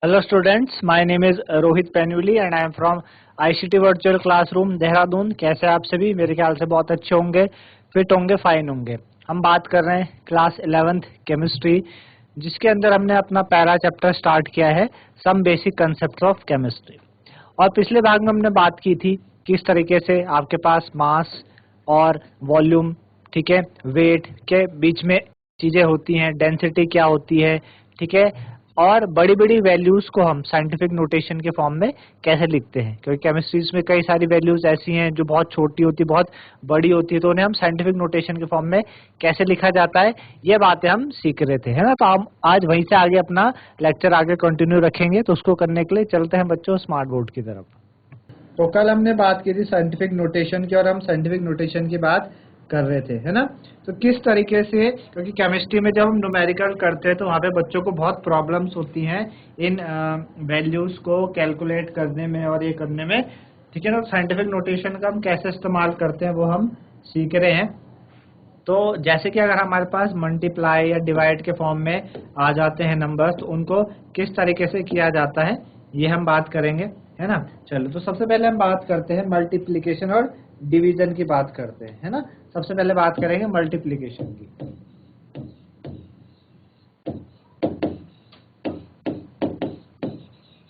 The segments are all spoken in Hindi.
Hello students, my name is Rohit पेनुली and I am from ICT Virtual Classroom Dehradun. कैसे आप सभी? मेरे ख्याल से बहुत अच्छे होंगे, फिट होंगे, फाइन होंगे। हम बात कर रहे हैं क्लास 11th केमिस्ट्री, जिसके अंदर हमने अपना पहला चैप्टर स्टार्ट किया है some basic concept of chemistry. और पिछले भाग में हमने बात की थी किस तरीके से आपके पास मास और वॉल्यूम, ठीक है, वेट के बीच में चीजें होती हैं, डेंसिटी क्या होती है, ठीक है, और बड़ी बड़ी वैल्यूज को हम साइंटिफिक नोटेशन के फॉर्म में कैसे लिखते हैं, क्योंकि केमिस्ट्रीज में कई सारी वैल्यूज ऐसी हैं जो बहुत छोटी होती, बहुत बड़ी होती है, तो उन्हें हम साइंटिफिक नोटेशन के फॉर्म में कैसे लिखा जाता है, ये बातें हम सीख रहे थे, है ना। तो हम आज वहीं से आगे अपना लेक्चर आगे कंटिन्यू रखेंगे। तो उसको करने के लिए चलते हैं बच्चों स्मार्ट बोर्ड की तरफ। तो कल हमने बात की थी साइंटिफिक नोटेशन की, और हम साइंटिफिक नोटेशन की बात कर रहे थे, है ना। तो किस तरीके से, क्योंकि केमिस्ट्री में जब हम न्यूमेरिकल करते हैं तो वहाँ पे बच्चों को बहुत प्रॉब्लम्स होती हैं इन वैल्यूज को कैलकुलेट करने में और ये करने में, ठीक है ना। साइंटिफिक नोटेशन का हम कैसे इस्तेमाल करते हैं वो हम सीख रहे हैं। तो जैसे कि अगर हमारे पास मल्टीप्लाई या डिवाइड के फॉर्म में आ जाते हैं नंबर्स, तो उनको किस तरीके से किया जाता है ये हम बात करेंगे, है ना। चलो, तो सबसे पहले हम बात करते हैं मल्टीप्लिकेशन और डिवीजन की बात करते हैं, है ना। सबसे पहले बात करेंगे मल्टीप्लिकेशन की।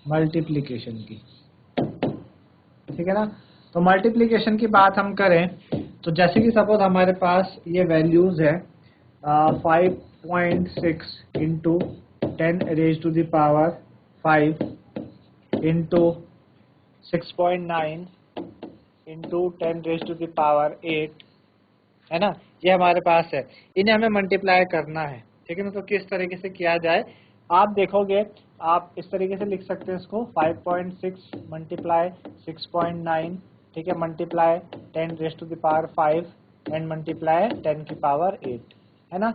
मल्टीप्लिकेशन की, ठीक है ना। तो मल्टीप्लिकेशन की बात हम करें तो जैसे कि सपोज हमारे पास ये वैल्यूज है 5.6 into 10 raise to the power 5 into 6.9 into 10 raise to the power 8, है ना। ये हमारे पास है, इन्हें हमें मल्टीप्लाई करना है, ठीक है ना। तो किस तरीके से किया जाए आप देखोगे, आप इस तरीके से लिख सकते हैं इसको 5.6 मल्टीप्लाई 6.9, ठीक है, multiply 10 raise to the power 5 and multiply 10 की पावर 8, है ना।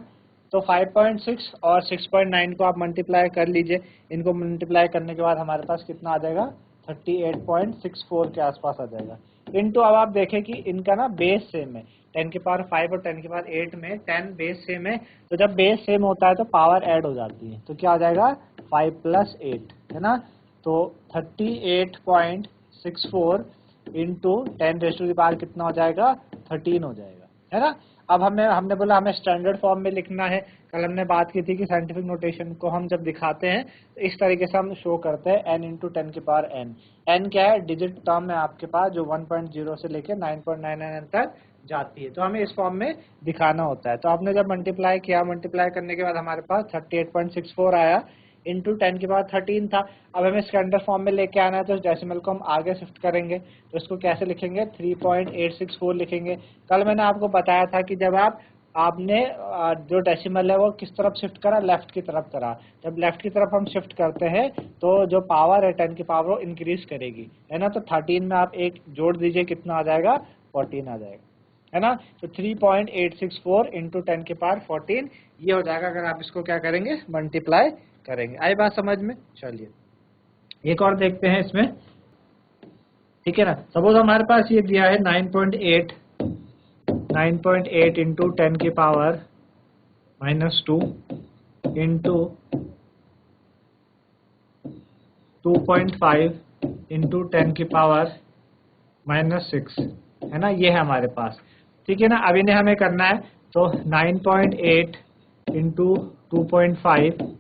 तो 5.6 और 6.9 को आप मल्टीप्लाई कर लीजिए। इनको मल्टीप्लाई करने के बाद हमारे पास कितना आ जाएगा, 38.64 के आसपास आ जाएगा। इनटू, अब आप देखें कि इनका ना बेस सेम है, 10 की पावर 5 और 10 की पावर 8 में 10 बेस सेम है। तो जब बेस सेम होता है तो पावर ऐड हो जाती है, तो क्या आ जाएगा 5 प्लस 8, है ना। तो 38.64 into 10 raise to the power कितना हो जाएगा, 13 हो जाएगा, है ना। अब हमने बोला हमें स्टैंडर्ड फॉर्म में लिखना है। कल हमने बात की थी कि साइंटिफिक नोटेशन को हम जब दिखाते हैं तो इस तरीके से हम शो करते हैं n इंटू 10 की पावर n। n क्या है, डिजिट टर्म है आपके पास जो 1.0 से लेके 9.99 तक जाती है, तो हमें इस फॉर्म में दिखाना होता है। तो आपने जब मल्टीप्लाई किया, मल्टीप्लाई करने के बाद हमारे पास 38.64 आया इंटू 10 की पावर 13 था। अब हमें स्टैंडर्ड फॉर्म में लेके आना है, तो इस डेसिमल को हम आगे शिफ्ट करेंगे। तो इसको कैसे लिखेंगे, 3.864 लिखेंगे। कल मैंने आपको बताया था कि जब आपने जो डेसिमल है वो किस तरफ शिफ्ट करा, लेफ्ट की तरफ करा। जब लेफ्ट की तरफ हम शिफ्ट करते हैं तो जो पावर है 10 की पावर वो इंक्रीज करेगी, है ना। तो 13 में आप एक जोड़ दीजिए, कितना आ जाएगा, 14 आ जाएगा, है ना। तो 3.864 इंटू 10 की पावर 14 ये हो जाएगा अगर आप इसको क्या करेंगे, मल्टीप्लाई करेंगे। आई बात समझ में? चलिए एक और देखते हैं इसमें, ठीक है ना। सपोज हमारे पास ये दिया है 9.8 इंटू 10 की पावर -2 इंटू 2.5 इंटू 10 की पावर -6, है ना। ये है हमारे पास, ठीक है ना। अब इन्हें हमें करना है, तो 9.8 इंटू 2.5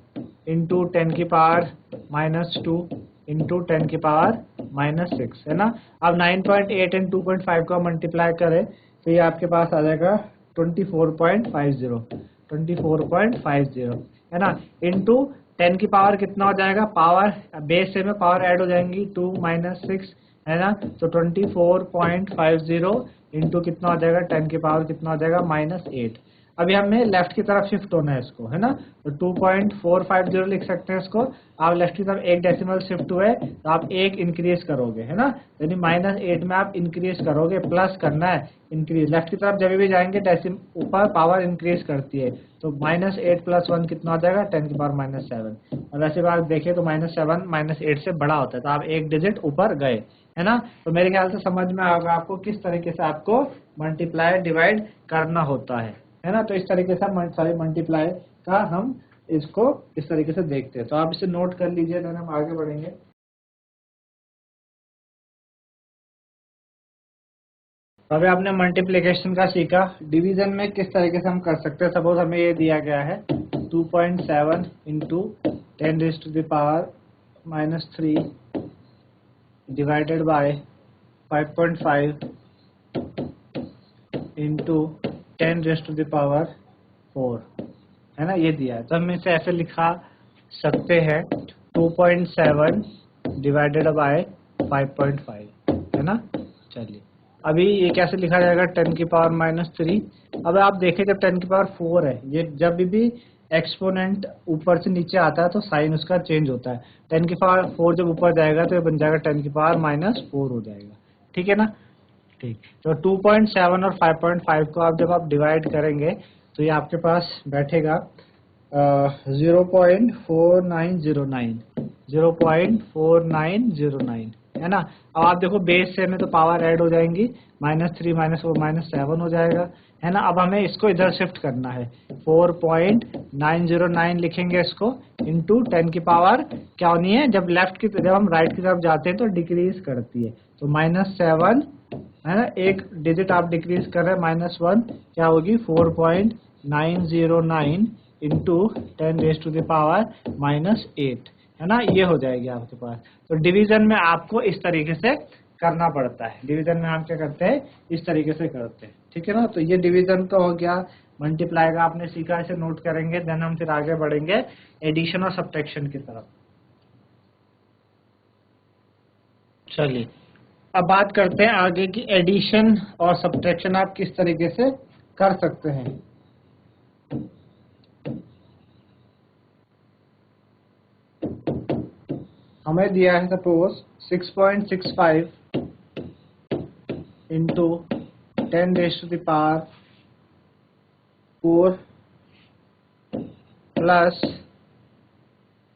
इंटू 10 की पावर -2 इंटू 10 की पावर -6, है ना। अब 9.8 एंड 2.5 को मल्टीप्लाई करें तो ये आपके पास आ जाएगा 24.50, है ना। इंटू 10 की पावर कितना हो जाएगा, पावर बेस से में पावर ऐड हो जाएंगी 2 - 6, है ना। तो 24.50 इंटू कितना हो जाएगा, 10 की पावर कितना हो जाएगा, -8। अभी हमें लेफ्ट की तरफ शिफ्ट होना है इसको, है ना। तो 2.450 लिख सकते हैं इसको। आप लेफ्ट की तरफ एक डेसिमल शिफ्ट हुए तो आप एक इंक्रीज करोगे, है ना। यानी -8 में आप इंक्रीज करोगे, प्लस करना है, इंक्रीज। लेफ्ट की तरफ जब भी जाएंगे डेसिमल ऊपर पावर इंक्रीज करती है, तो -8 + 1 कितना हो जाएगा, 10 की पावर -7। और वैसे बात देखिए तो -7 -8 से बड़ा होता है, तो आप एक डिजिट ऊपर गए, है ना। तो मेरे ख्याल से समझ में आएगा आपको किस तरीके से आपको मल्टीप्लाई डिवाइड करना होता है ना। तो इस तरीके से मल्टीप्लाई का हम इसको इस तरीके से देखते हैं। तो आप इसे नोट कर लीजिए, देन हम आगे बढ़ेंगे। अभी आपने मल्टीप्लिकेशन का सीखा, डिवीजन में किस तरीके से हम कर सकते हैं। सपोज हमें ये दिया गया है 2.7 इंटू 10⁻³ डिवाइडेड बाय 5.5 इंटू 10⁻⁴ है ना, ये दिया है। तो हम इसे ऐसे लिखा सकते हैं 2.7 डिवाइडेड बाय 5.5 है ना। चलिए अभी ये कैसे लिखा जाएगा 10⁻³ अब आप देखें जब 10⁻⁴ है, ये जब भी एक्सपोनेंट ऊपर से नीचे आता है तो साइन उसका चेंज होता है। 10⁻⁴ जब ऊपर जाएगा तो ये बन जाएगा 10⁻⁻⁴ हो जाएगा, ठीक है ना। ठीक, तो 2.7 और 5.5 को आप जब आप डिवाइड करेंगे तो ये आपके पास बैठेगा 0.4909 है ना। अब आप देखो बेस से में तो पावर ऐड हो जाएंगी, -3 -4 -7 हो जाएगा है ना। अब हमें इसको इधर शिफ्ट करना है, 4.909 लिखेंगे इसको इंटू 10 की पावर क्या होनी है, जब जब हम राइट की तरफ जाते हैं तो डिक्रीज करती है, तो -7 है ना, एक डिजिट आप डिक्रीज कर रहे हैं, -1 क्या होगी 4.909 इंटू 10⁻⁻8 है ना, ये हो जाएगी आपके पास। तो डिवीजन में आपको इस तरीके से करना पड़ता है, डिवीजन में हम क्या करते हैं इस तरीके से करते हैं, ठीक है ना। तो ये डिवीजन का हो गया। मल्टीप्लाई का आपने सीखा, इसे नोट करेंगे, देन हम फिर आगे बढ़ेंगे एडिशन और सब्ट्रैक्शन की तरफ। चलिए अब बात करते हैं आगे की, एडिशन और सब्ट्रैक्शन आप किस तरीके से कर सकते हैं। हमें दिया है suppose 6.65 into 10⁻⁴ plus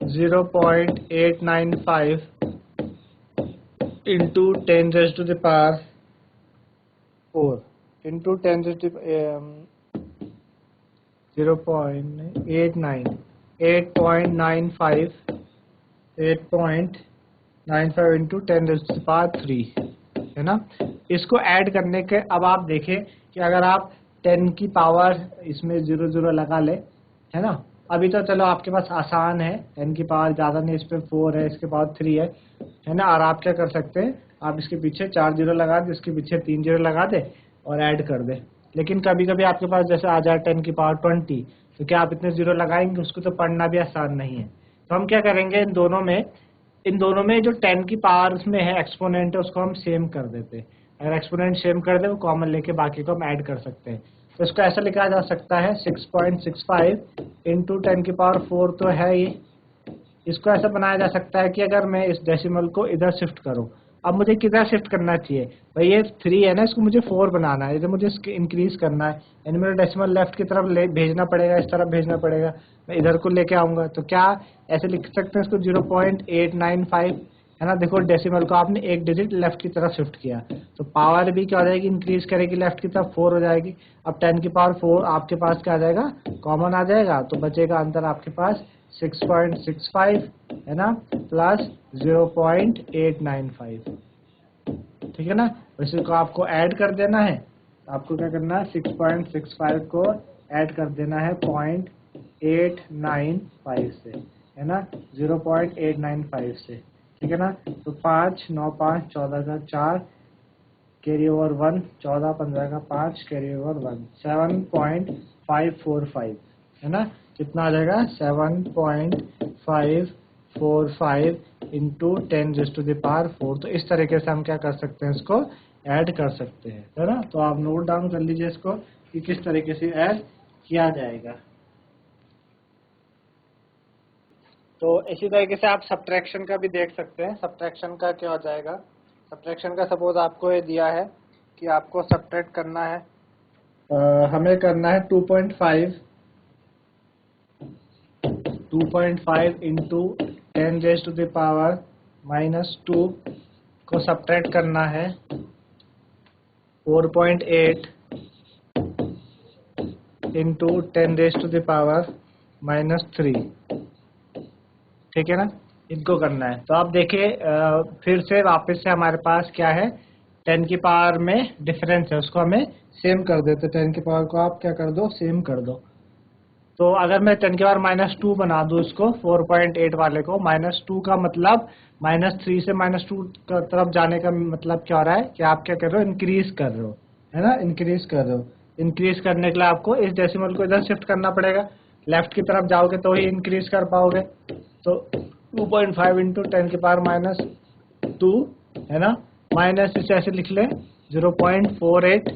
0.895 into 10⁻⁴ into 8.95 into 10⁻³ है ना। इसको ऐड करने के अब आप देखें कि अगर आप 10 की पावर इसमें 0 लगा ले है ना, अभी तो चलो आपके पास आसान है, 10 की पावर ज़्यादा नहीं, इस पे 4 है, इसके पावर 3 है ना। और आप क्या कर सकते हैं, आप इसके पीछे 4 0 लगा दे, इसके पीछे 3 0 लगा दे और ऐड कर दे। लेकिन कभी कभी आपके पास जैसे आ जाए 10 की पावर 20, तो क्या आप इतने 0 लगाएंगे, उसको तो पढ़ना भी आसान नहीं है। तो हम क्या करेंगे, इन दोनों में जो 10 की पावर उसमें है एक्सपोनेंट है, उसको हम सेम कर देते हैं। अगर एक्सपोनेंट सेम कर दे वो कॉमन लेके बाकी को हम ऐड कर सकते हैं। तो इसको ऐसा लिखा जा सकता है 6.65 इंटू 10 की पावर 4 तो है ये। इसको ऐसा बनाया जा सकता है कि अगर मैं इस डेसिमल को इधर शिफ्ट करूं, अब मुझे किधर शिफ्ट करना चाहिए भाई, ये 3 है ना, इसको मुझे 4 बनाना है, इधर मुझे इंक्रीज करना है, यानी मेरा डेसिमल लेफ्ट की तरफ भेजना पड़ेगा, इस तरफ भेजना पड़ेगा, मैं इधर को लेके आऊंगा। तो क्या ऐसे लिख सकते हैं इसको 0.895 है ना। देखो डेसिमल को आपने एक डिजिट लेफ्ट की तरफ शिफ्ट किया, तो पावर भी क्या हो जाएगी, इंक्रीज करेगी लेफ्ट की तरफ, 4 हो जाएगी। अब 10 की पावर 4 आपके पास क्या आ जाएगा, कॉमन आ जाएगा, तो बचेगा अंतर आपके पास 6.65 है ना प्लस 0.895, ठीक है ना। इसी को आपको ऐड कर देना है, आपको क्या करना है 6.65 को ऐड कर देना है 0.895 से है ना, 0.895 से, ठीक है ना। तो 5 9 5 14 का 4 कैरी ओवर 1, 14 15 का 5 कैरी ओवर 1, 7.545 है ना। कितना आ जाएगा 7.545 इंटू 10⁻⁴। तो इस तरीके से हम क्या कर सकते हैं, इसको ऐड कर सकते हैं, है ना। तो आप नोट डाउन कर लीजिए इसको कि किस तरीके से ऐड किया जाएगा। तो इसी तरीके से आप सब्ट्रैक्शन का भी देख सकते हैं। सब्ट्रैक्शन का क्या हो जाएगा, सब्ट्रैक्शन का सपोज आपको ये दिया है कि आपको सब्ट्रैक्ट करना है, हमें करना है 2.5 इंटू 10⁻⁻² को सब्ट्रैक्ट करना है 4.8 इंटू 10⁻⁻⁴ -3, ठीक है ना, इनको करना है। तो आप देखिए फिर से वापस से हमारे पास क्या है, 10 की पावर में डिफरेंस है, उसको हमें सेम कर देते। 10 की पावर को आप क्या कर दो, सेम कर दो। तो अगर मैं 10 की पावर -2 बना दूं इसको 4.8 वाले को, -2 का मतलब -3 से -2 की तरफ जाने का मतलब क्या हो रहा है कि आप क्या कर रहे हो, इंक्रीज कर रहे हो, है ना, इंक्रीज कर रहे हो। इंक्रीज करने के लिए आपको इस डेसिमल को इधर शिफ्ट करना पड़ेगा, लेफ्ट की तरफ जाओगे तो ही इंक्रीज कर पाओगे। तो 2.5 इंटू 10 की पावर -2 है ना, माइनस इसे ऐसे लिख लें 0.48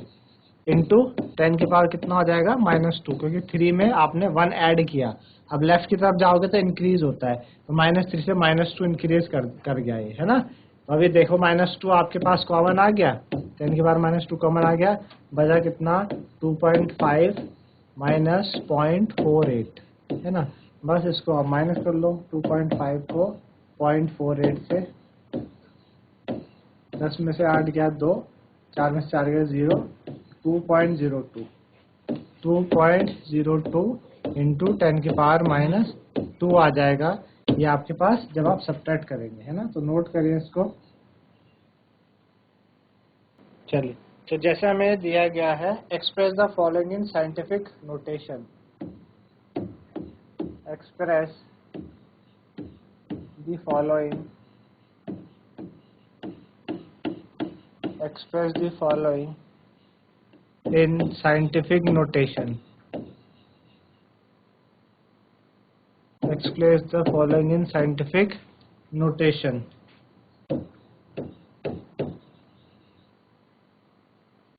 इंटू 10 की पावर कितना हो जाएगा, -2, क्योंकि 3 में आपने 1 ऐड किया। अब लेफ्ट की तरफ जाओगे तो इंक्रीज होता है, तो -3 से -2 इंक्रीज कर गया ये, है ना। तो अभी देखो -2 आपके पास कॉमन आ गया, 10 की पावर -2 कॉमन आ गया, बचा कितना 2.5 माइनस 0.48, है ना। बस इसको आप माइनस कर लो, 2.5 को 0.48 से, 10 में से 8 गया 2, 4 में से 4 गया 0, 2.02 इंटू 10 की पावर -2 आ जाएगा ये आपके पास जब आप सब्ट्रैक्ट करेंगे, है ना। तो नोट करिए इसको। चलिए, तो जैसे हमें दिया गया है, express the following in scientific notation. Express the following, express the following in scientific notation. Express the following in scientific notation.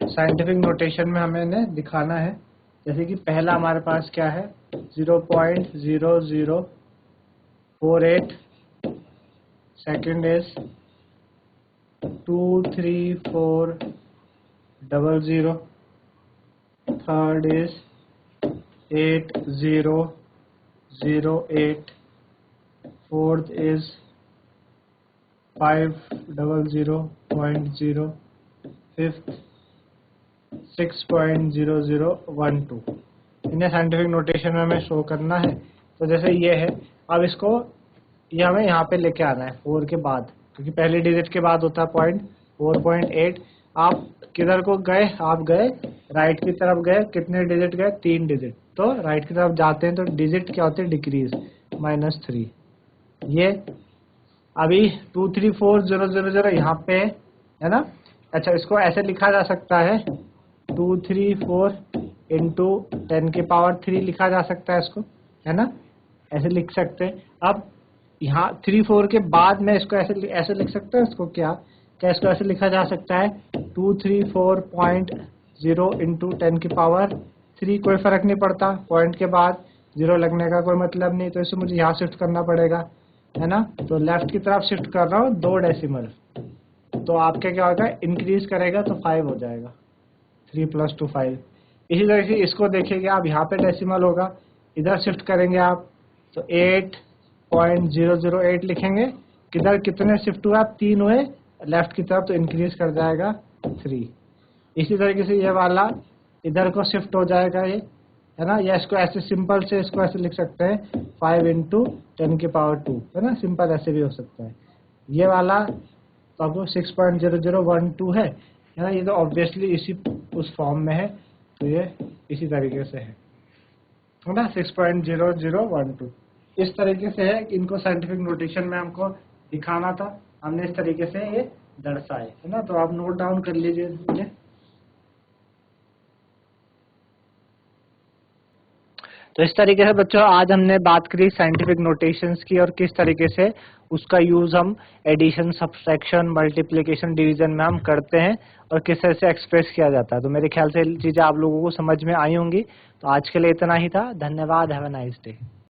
Scientific notation में हमें दिखाना है, जैसे कि पहला हमारे पास क्या है 0.0048, second is 23400, third is 8008, fourth is 500.0, fifth 6.0012। इन्हें साइंटिफिक नोटेशन में हमें शो करना है। तो जैसे ये है, अब इसको ये हमें यहाँ पे लेके आना है 4 के बाद, क्योंकि पहले डिजिट के बाद होता है पॉइंट। 4.8 आप किधर को गए, आप गए राइट की तरफ गए, कितने डिजिट गए, 3 डिजिट। तो राइट की तरफ जाते हैं तो डिजिट क्या होते हैं, डिक्रीज, -3। ये अभी 234000 यहाँ पे है ना। अच्छा, इसको ऐसे लिखा जा सकता है 234 इंटू 10 की पावर 3 लिखा जा सकता है इसको, है ना, ऐसे लिख सकते हैं। अब यहाँ 34 के बाद में इसको ऐसे लिख सकते हैं, इसको क्या इसको ऐसे लिखा जा सकता है 234.0 इंटू 10 की पावर 3। कोई फर्क नहीं पड़ता, पॉइंट के बाद 0 लगने का कोई मतलब नहीं, तो इसे मुझे यहाँ शिफ्ट करना पड़ेगा, है ना। तो लेफ्ट की तरफ शिफ्ट कर रहा हूँ 2 डेसिमल, तो आपके क्या होगा, इंक्रीज करेगा तो 5 हो जाएगा, 3 + 2 5। इसी तरह से इसको देखिएगा आप, यहाँ पे डेसिमल होगा, इधर शिफ्ट करेंगे आप तो 8.008 लिखेंगे। किधर कितने शिफ्ट हुए आप, 3 हुए लेफ्ट की तरफ, तो इंक्रीज कर जाएगा 3। इसी तरीके से ये वाला इधर को शिफ्ट हो जाएगा ये, है ना। या इसको ऐसे सिंपल से इसको ऐसे लिख सकते हैं 5 इंटू 10 की पावर 2, है ना, सिंपल ऐसे भी हो सकता है। ये वाला तो आपको 6.0012 है ना, ये तो ऑब्वियसली इसी उस फॉर्म में है, तो ये इसी तरीके से है ना, 6.0012 इस तरीके से है। इनको साइंटिफिक नोटेशन में हमको दिखाना था, हमने इस तरीके से ये दर्शाए, है ना। तो आप नोट डाउन कर लीजिए। तो इस तरीके से बच्चों आज हमने बात करी साइंटिफिक नोटेशंस की, और किस तरीके से उसका यूज हम एडिशन, सब्सट्रैक्शन, मल्टीप्लिकेशन, डिवीजन में हम करते हैं, और किस तरह से एक्सप्रेस किया जाता है। तो मेरे ख्याल से चीजें आप लोगों को समझ में आई होंगी। तो आज के लिए इतना ही था, धन्यवाद, हैव अ नाइस डे।